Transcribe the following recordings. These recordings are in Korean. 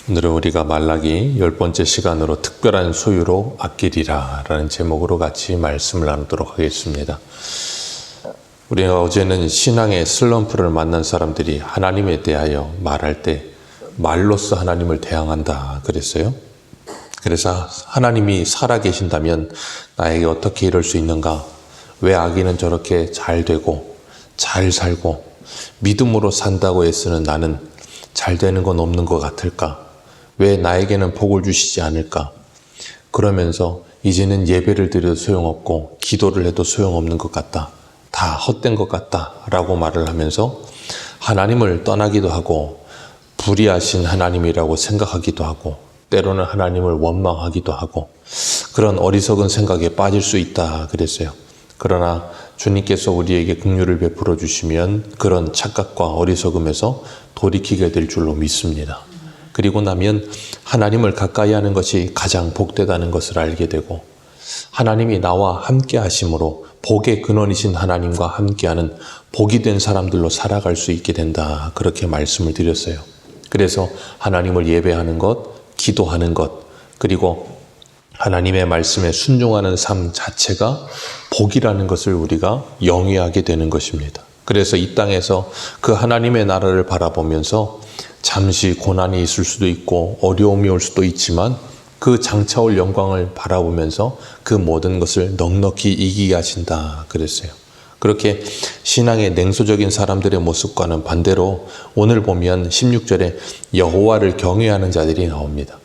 오늘은 우리가 말라기 10번째 시간으로 특별한 소유로 아끼리라 라는 제목으로 같이 말씀을 나누도록 하겠습니다. 우리가 어제는 신앙의 슬럼프를 만난 사람들이 하나님에 대하여 말할 때 말로써 하나님을 대항한다 그랬어요. 그래서 하나님이 살아계신다면 나에게 어떻게 이럴 수 있는가? 왜 아기는 저렇게 잘 되고 잘 살고 믿음으로 산다고 애쓰는 나는 잘 되는 건 없는 것 같을까? 왜 나에게는 복을 주시지 않을까? 그러면서 이제는 예배를 드려도 소용없고 기도를 해도 소용없는 것 같다. 다 헛된 것 같다 라고 말을 하면서 하나님을 떠나기도 하고 불의하신 하나님이라고 생각하기도 하고 때로는 하나님을 원망하기도 하고 그런 어리석은 생각에 빠질 수 있다 그랬어요. 그러나 주님께서 우리에게 긍휼을 베풀어 주시면 그런 착각과 어리석음에서 돌이키게 될 줄로 믿습니다. 그리고 나면 하나님을 가까이 하는 것이 가장 복되다는 것을 알게 되고 하나님이 나와 함께 하심으로 복의 근원이신 하나님과 함께하는 복이 된 사람들로 살아갈 수 있게 된다. 그렇게 말씀을 드렸어요. 그래서 하나님을 예배하는 것, 기도하는 것, 그리고 하나님의 말씀에 순종하는 삶 자체가 복이라는 것을 우리가 영위하게 되는 것입니다. 그래서 이 땅에서 그 하나님의 나라를 바라보면서 잠시 고난이 있을 수도 있고 어려움이 올 수도 있지만 그 장차올 영광을 바라보면서 그 모든 것을 넉넉히 이기게 하신다 그랬어요. 그렇게 신앙의 냉소적인 사람들의 모습과는 반대로 오늘 보면 16절에 여호와를 경외하는 자들이 나옵니다.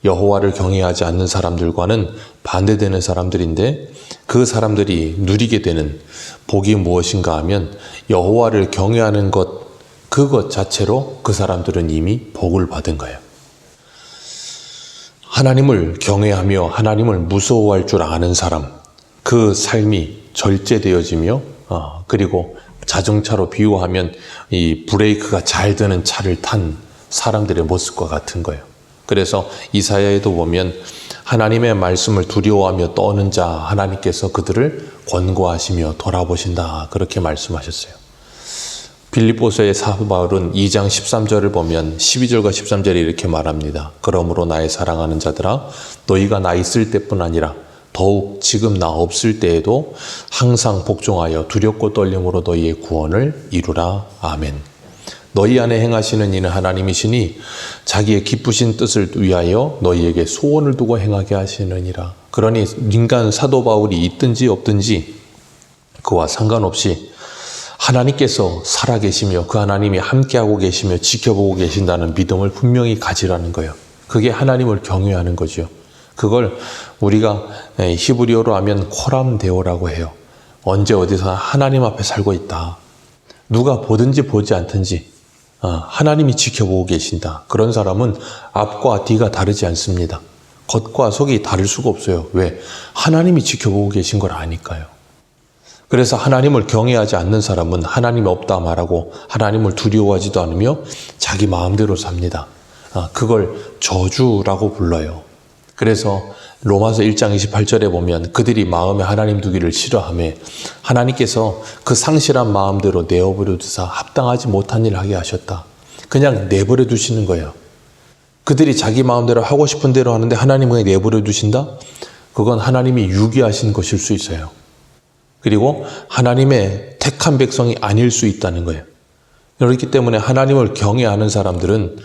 여호와를 경외하지 않는 사람들과는 반대되는 사람들인데 그 사람들이 누리게 되는 복이 무엇인가 하면 여호와를 경외하는 것 그것 자체로 그 사람들은 이미 복을 받은 거예요. 하나님을 경외하며 하나님을 무서워할 줄 아는 사람, 그 삶이 절제되어지며 그리고 자동차로 비유하면 이 브레이크가 잘 되는 차를 탄 사람들의 모습과 같은 거예요. 그래서 이사야에도 보면 하나님의 말씀을 두려워하며 떠는 자 하나님께서 그들을 권고하시며 돌아보신다 그렇게 말씀하셨어요. 빌립보서의 사도 바울은 2장 13절을 보면 12절과 13절에 이렇게 말합니다. 그러므로 나의 사랑하는 자들아 너희가 나 있을 때뿐 아니라 더욱 지금 나 없을 때에도 항상 복종하여 두렵고 떨림으로 너희의 구원을 이루라. 아멘. 너희 안에 행하시는 이는 하나님이시니 자기의 기쁘신 뜻을 위하여 너희에게 소원을 두고 행하게 하시느니라. 그러니 인간 사도 바울이 있든지 없든지 그와 상관없이 하나님께서 살아계시며 그 하나님이 함께하고 계시며 지켜보고 계신다는 믿음을 분명히 가지라는 거예요. 그게 하나님을 경외하는 거죠. 그걸 우리가 히브리어로 하면 코람데오라고 해요. 언제 어디서 하나님 앞에 살고 있다. 누가 보든지 보지 않든지 하나님이 지켜보고 계신다. 그런 사람은 앞과 뒤가 다르지 않습니다. 겉과 속이 다를 수가 없어요. 왜? 하나님이 지켜보고 계신 걸 아니까요. 그래서 하나님을 경외하지 않는 사람은 하나님이 없다 말하고 하나님을 두려워하지도 않으며 자기 마음대로 삽니다. 그걸 저주라고 불러요. 그래서 로마서 1장 28절에 보면 그들이 마음에 하나님 두기를 싫어하며 하나님께서 그 상실한 마음대로 내어버려 두사 합당하지 못한 일을 하게 하셨다. 그냥 내버려 두시는 거예요. 그들이 자기 마음대로 하고 싶은 대로 하는데 하나님이 내버려 두신다? 그건 하나님이 유기하신 것일 수 있어요. 그리고 하나님의 택한 백성이 아닐 수 있다는 거예요. 그렇기 때문에 하나님을 경외하는 사람들은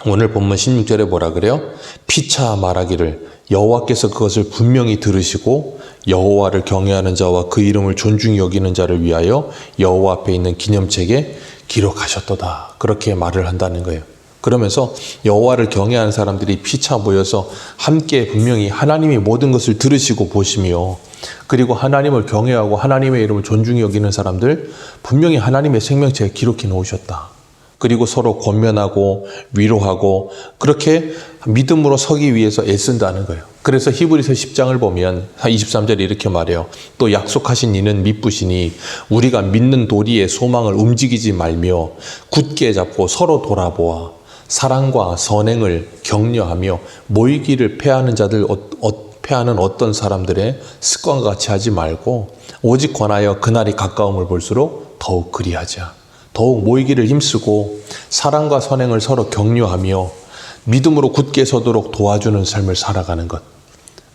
오늘 본문 16절에 뭐라 그래요? 피차 말하기를 여호와께서 그것을 분명히 들으시고 여호와를 경외하는 자와 그 이름을 존중히 여기는 자를 위하여 여호와 앞에 있는 기념책에 기록하셨도다. 그렇게 말을 한다는 거예요. 그러면서 여호와를 경외하는 사람들이 피차 모여서 함께 분명히 하나님이 모든 것을 들으시고 보시며 그리고 하나님을 경외하고 하나님의 이름을 존중히 여기는 사람들 분명히 하나님의 생명책에 기록해 놓으셨다. 그리고 서로 권면하고 위로하고 그렇게 믿음으로 서기 위해서 애쓴다는 거예요. 그래서 히브리서 10장을 보면 23절에 이렇게 말해요. 또 약속하신 이는 미쁘시니 우리가 믿는 도리의 소망을 움직이지 말며 굳게 잡고 서로 돌아보아 사랑과 선행을 격려하며 모이기를 패하는 자들 패하는 어떤 사람들의 습관과 같이 하지 말고 오직 권하여 그날이 가까움을 볼수록 더욱 그리하자. 더욱 모이기를 힘쓰고 사랑과 선행을 서로 격려하며 믿음으로 굳게 서도록 도와주는 삶을 살아가는 것.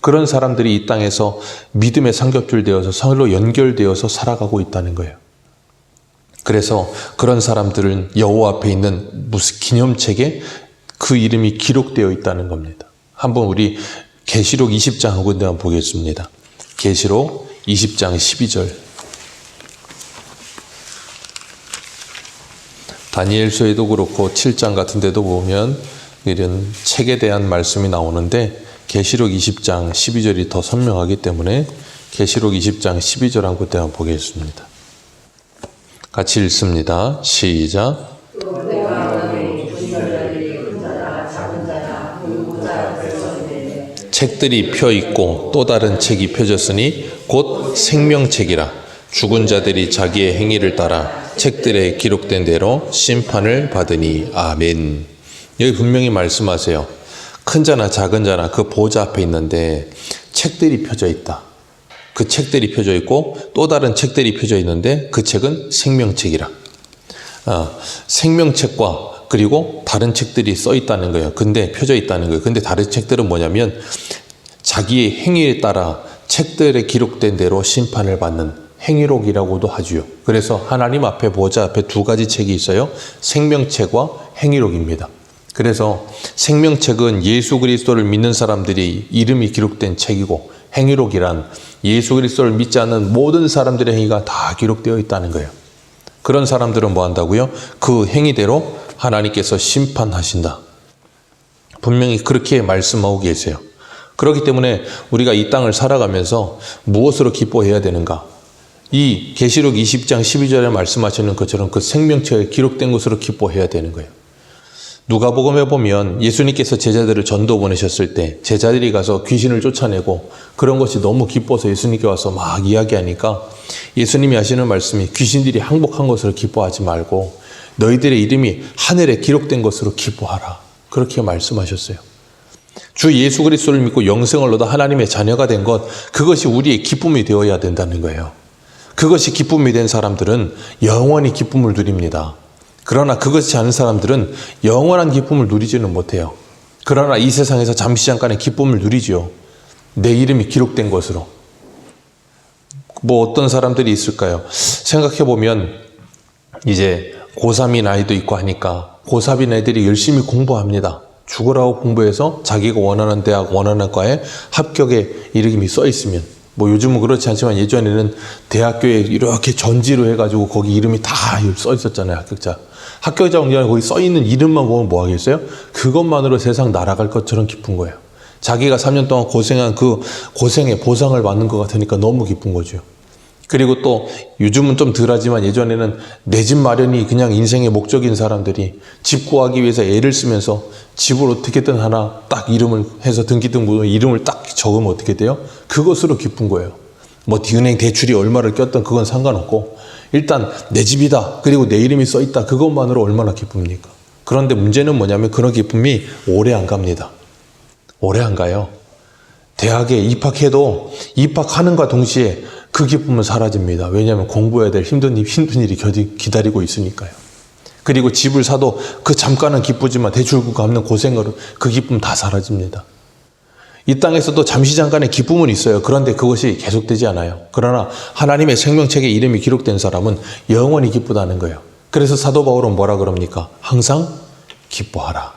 그런 사람들이 이 땅에서 믿음의 삼겹줄 되어서 서로 연결되어서 살아가고 있다는 거예요. 그래서 그런 사람들은 여호와 앞에 있는 무슨 기념책에 그 이름이 기록되어 있다는 겁니다. 한번 우리 계시록 20장 한 군데 한번 보겠습니다. 계시록 20장 12절. 다니엘서에도 그렇고 7장 같은 데도 보면 이런 책에 대한 말씀이 나오는데 계시록 20장 12절이 더 선명하기 때문에 계시록 20장 12절 한 군데 한번 보겠습니다. 같이 읽습니다. 시작. 책들이 펴 있고 또 다른 책이 펴졌으니 곧 생명책이라. 죽은 자들이 자기의 행위를 따라 책들에 기록된 대로 심판을 받으니. 아멘. 여기 분명히 말씀하세요. 큰 자나 작은 자나 그 보좌 앞에 있는데 책들이 펴져 있다. 그 책들이 펴져 있고 또 다른 책들이 펴져 있는데 그 책은 생명책이라. 생명책과 그리고 다른 책들이 써 있다는 거예요. 근데 펴져 있다는 거예요. 근데 다른 책들은 뭐냐면 자기의 행위에 따라 책들에 기록된 대로 심판을 받는 행위록이라고도 하지요. 그래서 하나님 앞에 보좌 앞에 두 가지 책이 있어요. 생명책과 행위록입니다. 그래서 생명책은 예수 그리스도를 믿는 사람들이 이름이 기록된 책이고, 행위록이란 예수 그리스도를 믿지 않는 모든 사람들의 행위가 다 기록되어 있다는 거예요. 그런 사람들은 뭐 한다고요? 그 행위대로 하나님께서 심판하신다. 분명히 그렇게 말씀하고 계세요. 그렇기 때문에 우리가 이 땅을 살아가면서 무엇으로 기뻐해야 되는가? 이 계시록 20장 12절에 말씀하시는 것처럼 그 생명책에 기록된 것으로 기뻐해야 되는 거예요. 누가복음에 보면 예수님께서 제자들을 전도 보내셨을 때 제자들이 가서 귀신을 쫓아내고 그런 것이 너무 기뻐서 예수님께 와서 막 이야기하니까 예수님이 하시는 말씀이 귀신들이 항복한 것으로 기뻐하지 말고 너희들의 이름이 하늘에 기록된 것으로 기뻐하라. 그렇게 말씀하셨어요. 주 예수 그리스도를 믿고 영생을 얻어 하나님의 자녀가 된 것, 그것이 우리의 기쁨이 되어야 된다는 거예요. 그것이 기쁨이 된 사람들은 영원히 기쁨을 누립니다. 그러나 그것이 않은 사람들은 영원한 기쁨을 누리지는 못해요. 그러나 이 세상에서 잠시 잠깐의 기쁨을 누리지요. 내 이름이 기록된 것으로. 뭐 어떤 사람들이 있을까요? 생각해보면 이제 고3인 아이도 있고 하니까 고3인 애들이 열심히 공부합니다. 죽으라고 공부해서 자기가 원하는 대학, 원하는 과에 합격의 이름이 써 있으면, 뭐 요즘은 그렇지 않지만 예전에는 대학교에 이렇게 전지로 해가지고 거기 이름이 다 써 있었잖아요. 합격자 공지에 거기 써 있는 이름만 보면 뭐 하겠어요? 그것만으로 세상 날아갈 것처럼 기쁜 거예요. 자기가 3년 동안 고생한 그 고생의 보상을 받는 것 같으니까 너무 기쁜 거죠. 그리고 또 요즘은 좀 덜하지만 예전에는 내 집 마련이 그냥 인생의 목적인 사람들이 집 구하기 위해서 애를 쓰면서 집을 어떻게든 하나 딱 이름을 해서 등기등본 이름을 딱 적으면 어떻게 돼요? 그것으로 기쁜 거예요. 뭐 은행 대출이 얼마를 꼈던 그건 상관없고 일단 내 집이다. 그리고 내 이름이 써 있다. 그것만으로 얼마나 기쁩니까? 그런데 문제는 뭐냐면 그런 기쁨이 오래 안 갑니다. 오래 안 가요. 대학에 입학해도 입학하는과 동시에 그 기쁨은 사라집니다. 왜냐하면 공부해야 될 힘든 일이 기다리고 있으니까요. 그리고 집을 사도 그 잠깐은 기쁘지만 대출 갚는 고생으로 그 기쁨 다 사라집니다. 이 땅에서도 잠시 잠깐의 기쁨은 있어요. 그런데 그것이 계속되지 않아요. 그러나 하나님의 생명책에 이름이 기록된 사람은 영원히 기쁘다는 거예요. 그래서 사도 바울은 뭐라 그럽니까? 항상 기뻐하라.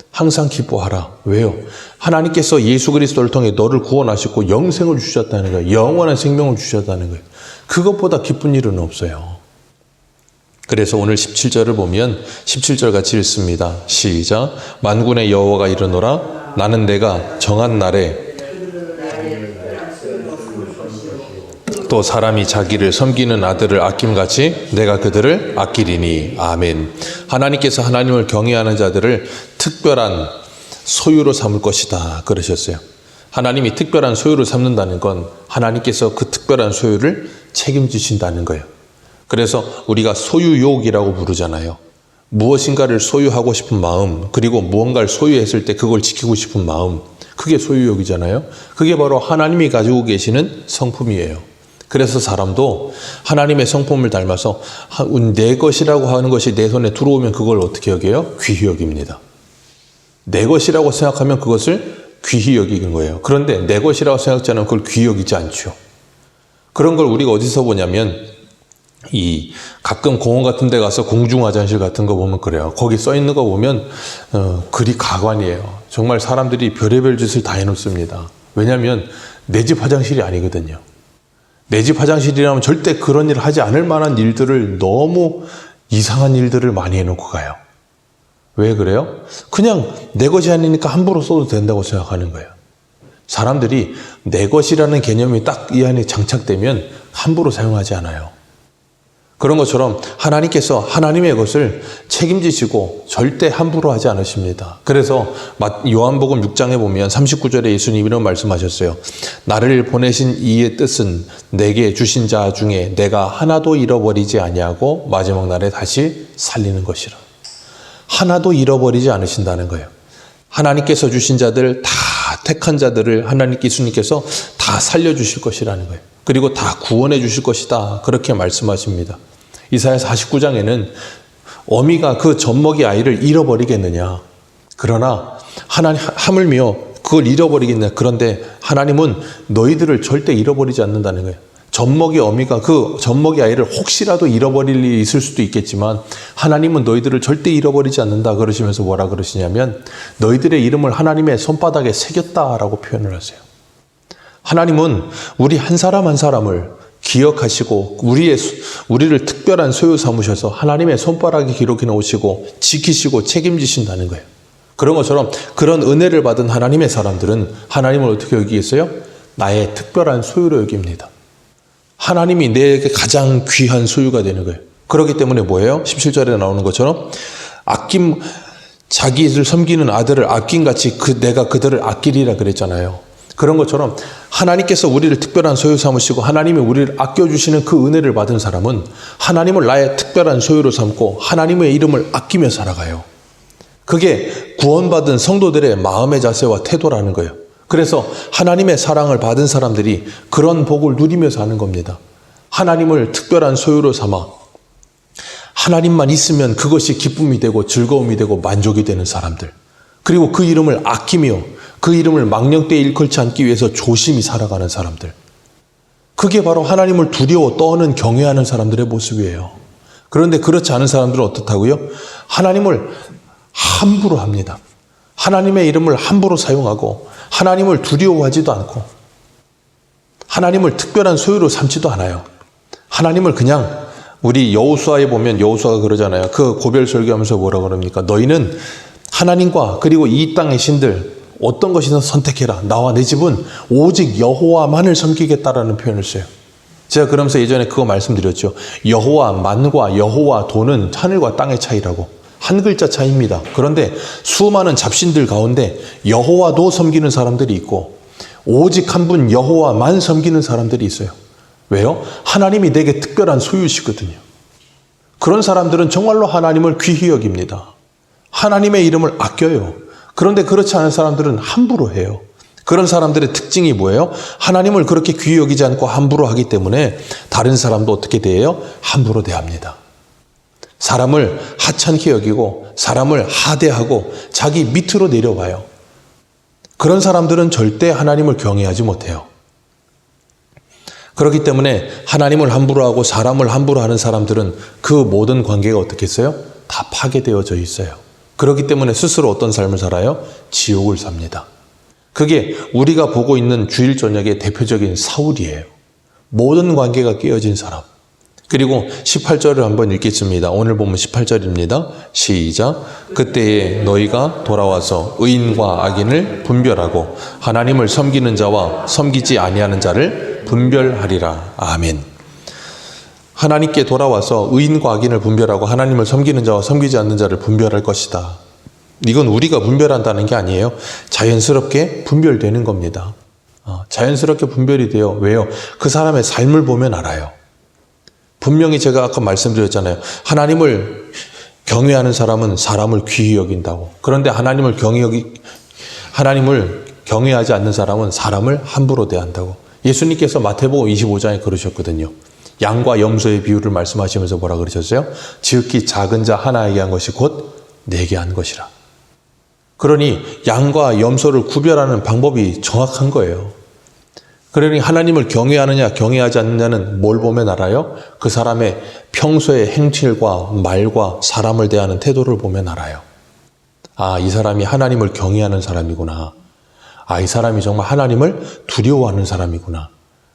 항상 기뻐하라. 왜요? 하나님께서 예수 그리스도를 통해 너를 구원하시고 영생을 주셨다는 거예요. 영원한 생명을 주셨다는 거예요. 그것보다 기쁜 일은 없어요. 그래서 오늘 17절을 보면 17절 같이 읽습니다. 시작. 만군의 여호와가 이르노라. 나는 내가 정한 날에 또 사람이 자기를 섬기는 아들을 아낌같이 내가 그들을 아끼리니. 아멘. 하나님께서 하나님을 경외하는 자들을 특별한 소유로 삼을 것이다 그러셨어요. 하나님이 특별한 소유로 삼는다는 건 하나님께서 그 특별한 소유를 책임지신다는 거예요. 그래서 우리가 소유욕이라고 부르잖아요. 무엇인가를 소유하고 싶은 마음, 그리고 무언가를 소유했을 때 그걸 지키고 싶은 마음, 그게 소유욕이잖아요. 그게 바로 하나님이 가지고 계시는 성품이에요. 그래서 사람도 하나님의 성품을 닮아서 내 것이라고 하는 것이 내 손에 들어오면 그걸 어떻게 여겨요? 귀히 여깁니다. 내 것이라고 생각하면 그것을 귀히 여기는 거예요. 그런데 내 것이라고 생각하지 않으면 그걸 귀히 여기지 않죠. 그런 걸 우리가 어디서 보냐면 가끔 공원 같은 데 가서 공중 화장실 같은 거 보면 그래요. 거기 써 있는 거 보면 그리 가관이에요. 정말 사람들이 별의별 짓을 다 해놓습니다. 왜냐하면 내 집 화장실이 아니거든요. 내 집 화장실이라면 절대 그런 일을 하지 않을 만한 일들을, 너무 이상한 일들을 많이 해놓고 가요. 왜 그래요? 그냥 내 것이 아니니까 함부로 써도 된다고 생각하는 거예요. 사람들이 내 것이라는 개념이 딱 이 안에 장착되면 함부로 사용하지 않아요. 그런 것처럼 하나님께서 하나님의 것을 책임지시고 절대 함부로 하지 않으십니다. 그래서 요한복음 6장에 보면 39절에 예수님이 이런 말씀하셨어요. 나를 보내신 이의 뜻은 내게 주신 자 중에 내가 하나도 잃어버리지 아니하고 마지막 날에 다시 살리는 것이라. 하나도 잃어버리지 않으신다는 거예요. 하나님께서 주신 자들, 다 택한 자들을 하나님께, 예수님께서 다 살려주실 것이라는 거예요. 그리고 다 구원해 주실 것이다. 그렇게 말씀하십니다. 이사야 49장에는 어미가 그 젖먹이 아이를 잃어버리겠느냐. 그러나 하물며 그걸 잃어버리겠느냐. 그런데 하나님은 너희들을 절대 잃어버리지 않는다는 거예요. 젖먹이 어미가 그 젖먹이 아이를 혹시라도 잃어버릴 일이 있을 수도 있겠지만 하나님은 너희들을 절대 잃어버리지 않는다. 그러시면서 뭐라 그러시냐면 너희들의 이름을 하나님의 손바닥에 새겼다라고 표현을 하세요. 하나님은 우리 한 사람 한 사람을 기억하시고 우리를 특별한 소유 삼으셔서 하나님의 손바닥에 기록해 놓으시고 지키시고 책임지신다는 거예요. 그런 것처럼 그런 은혜를 받은 하나님의 사람들은 하나님을 어떻게 여기겠어요? 나의 특별한 소유로 여깁니다. 하나님이 내게 가장 귀한 소유가 되는 거예요. 그렇기 때문에 뭐예요? 17절에 나오는 것처럼 자기를 섬기는 아들을 아낌같이 내가 그들을 아끼리라 그랬잖아요. 그런 것처럼 하나님께서 우리를 특별한 소유 삼으시고 하나님이 우리를 아껴주시는 그 은혜를 받은 사람은 하나님을 나의 특별한 소유로 삼고 하나님의 이름을 아끼며 살아가요. 그게 구원받은 성도들의 마음의 자세와 태도라는 거예요. 그래서 하나님의 사랑을 받은 사람들이 그런 복을 누리며 사는 겁니다. 하나님을 특별한 소유로 삼아 하나님만 있으면 그것이 기쁨이 되고 즐거움이 되고 만족이 되는 사람들. 그리고 그 이름을 아끼며 그 이름을 망령되이 일컬지 않기 위해서 조심히 살아가는 사람들. 그게 바로 하나님을 두려워 떠는 경외하는 사람들의 모습이에요. 그런데 그렇지 않은 사람들은 어떻다고요? 하나님을 함부로 합니다. 하나님의 이름을 함부로 사용하고 하나님을 두려워하지도 않고 하나님을 특별한 소유로 삼지도 않아요. 하나님을 그냥 우리 여호수아에 보면 여호수아가 그러잖아요. 그 고별 설교하면서 뭐라고 그럽니까? 너희는 하나님과 그리고 이 땅의 신들 어떤 것이든 선택해라. 나와 내 집은 오직 여호와만을 섬기겠다라는 표현을 써요. 제가 그러면서 예전에 그거 말씀드렸죠. 여호와만과 여호와 도는 하늘과 땅의 차이라고. 한 글자 차이입니다. 그런데 수많은 잡신들 가운데 여호와도 섬기는 사람들이 있고 오직 한 분 여호와만 섬기는 사람들이 있어요. 왜요? 하나님이 내게 특별한 소유시거든요. 그런 사람들은 정말로 하나님을 귀히 여깁니다. 하나님의 이름을 아껴요. 그런데 그렇지 않은 사람들은 함부로 해요. 그런 사람들의 특징이 뭐예요? 하나님을 그렇게 귀히 여기지 않고 함부로 하기 때문에 다른 사람도 어떻게 대해요? 함부로 대합니다. 사람을 하찮게 여기고 사람을 하대하고 자기 밑으로 내려봐요. 그런 사람들은 절대 하나님을 경외하지 못해요. 그렇기 때문에 하나님을 함부로 하고 사람을 함부로 하는 사람들은 그 모든 관계가 어떻게 했어요? 다 파괴되어져 있어요. 그렇기 때문에 스스로 어떤 삶을 살아요? 지옥을 삽니다. 그게 우리가 보고 있는 주일 저녁의 대표적인 사울이에요. 모든 관계가 깨어진 사람. 그리고 18절을 한번 읽겠습니다. 오늘 보면 18절입니다. 시작. 그때에 너희가 돌아와서 의인과 악인을 분별하고 하나님을 섬기는 자와 섬기지 아니하는 자를 분별하리라. 아멘. 하나님께 돌아와서 의인과 악인을 분별하고 하나님을 섬기는 자와 섬기지 않는 자를 분별할 것이다. 이건 우리가 분별한다는 게 아니에요. 자연스럽게 분별되는 겁니다. 자연스럽게 분별이 돼요. 왜요? 그 사람의 삶을 보면 알아요. 분명히 제가 아까 말씀드렸잖아요. 하나님을 경외하는 사람은 사람을 귀히 여긴다고. 그런데 하나님을 경외하지 않는 사람은 사람을 함부로 대한다고. 예수님께서 마태복음 25장에 그러셨거든요. 양과 염소의 비유를 말씀하시면서 뭐라 그러셨어요? 지극히 작은 자 하나에게 한 것이 곧 내게 한 것이라. 그러니 양과 염소를 구별하는 방법이 정확한 거예요. 그러니 하나님을 경외하느냐 경외하지 않느냐는 뭘 보면 알아요? 그 사람의 평소의 행실과 말과 사람을 대하는 태도를 보면 알아요. 아, 이 사람이 하나님을 경외하는 사람이구나. 아, 이 사람이 정말 하나님을 두려워하는 사람이구나.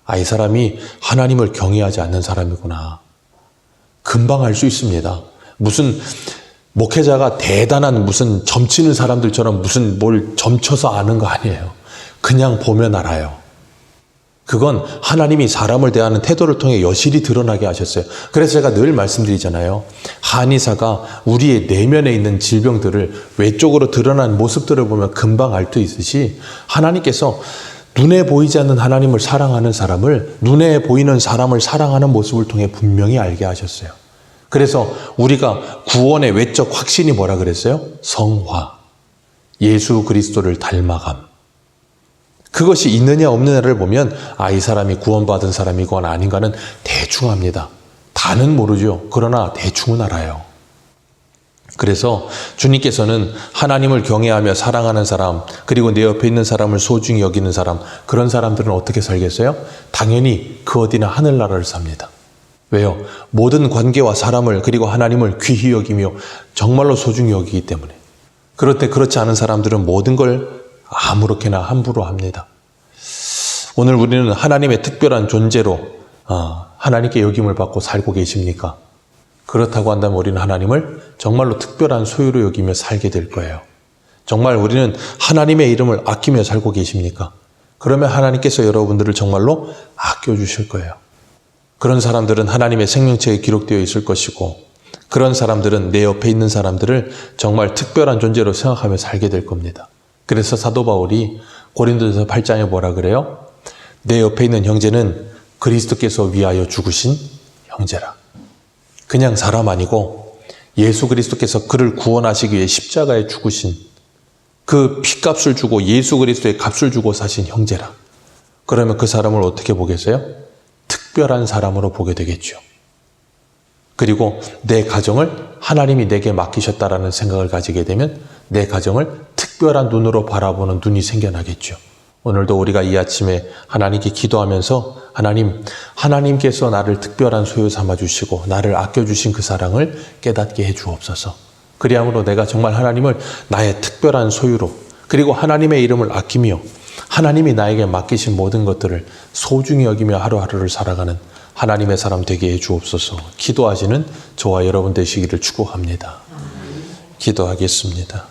아, 이 사람이 하나님을 경외하지 않는 사람이구나. 금방 알 수 있습니다. 무슨 목회자가 대단한 무슨 점치는 사람들처럼 무슨 뭘 점쳐서 아는 거 아니에요. 그냥 보면 알아요. 그건 하나님이 사람을 대하는 태도를 통해 여실히 드러나게 하셨어요. 그래서 제가 늘 말씀드리잖아요. 한의사가 우리의 내면에 있는 질병들을 외적으로 드러난 모습들을 보면 금방 알 수 있듯이 하나님께서 눈에 보이지 않는 하나님을 사랑하는 사람을 눈에 보이는 사람을 사랑하는 모습을 통해 분명히 알게 하셨어요. 그래서 우리가 구원의 외적 확신이 뭐라 그랬어요? 성화, 예수 그리스도를 닮아감. 그것이 있느냐 없느냐를 보면 아, 이 사람이 구원받은 사람이거나 아닌가는 대충 압니다. 다는 모르죠. 그러나 대충은 알아요. 그래서 주님께서는 하나님을 경외하며 사랑하는 사람, 그리고 내 옆에 있는 사람을 소중히 여기는 사람, 그런 사람들은 어떻게 살겠어요? 당연히 그 어디나 하늘나라를 삽니다. 왜요? 모든 관계와 사람을 그리고 하나님을 귀히 여기며 정말로 소중히 여기기 때문에. 그럴 때 그렇지 않은 사람들은 모든 걸 아무렇게나 함부로 합니다. 오늘 우리는 하나님의 특별한 존재로 하나님께 여김을 받고 살고 계십니까? 그렇다고 한다면 우리는 하나님을 정말로 특별한 소유로 여기며 살게 될 거예요. 정말 우리는 하나님의 이름을 아끼며 살고 계십니까? 그러면 하나님께서 여러분들을 정말로 아껴주실 거예요. 그런 사람들은 하나님의 생명책에 기록되어 있을 것이고, 그런 사람들은 내 옆에 있는 사람들을 정말 특별한 존재로 생각하며 살게 될 겁니다. 그래서 사도 바울이 고린도전서 8장에 뭐라 그래요? 내 옆에 있는 형제는 그리스도께서 위하여 죽으신 형제라. 그냥 사람 아니고 예수 그리스도께서 그를 구원하시기 위해 십자가에 죽으신 그 피값을 주고 예수 그리스도의 값을 주고 사신 형제라. 그러면 그 사람을 어떻게 보겠어요? 특별한 사람으로 보게 되겠죠. 그리고 내 가정을 하나님이 내게 맡기셨다라는 생각을 가지게 되면 내 가정을 특별한 눈으로 바라보는 눈이 생겨나겠죠. 오늘도 우리가 이 아침에 하나님께 기도하면서 하나님께서 나를 특별한 소유 삼아주시고 나를 아껴주신 그 사랑을 깨닫게 해주옵소서. 그리함으로 내가 정말 하나님을 나의 특별한 소유로, 그리고 하나님의 이름을 아끼며 하나님이 나에게 맡기신 모든 것들을 소중히 여기며 하루하루를 살아가는 하나님의 사람 되게 해주옵소서. 기도하시는 저와 여러분 되시기를 축복합니다. 기도하겠습니다.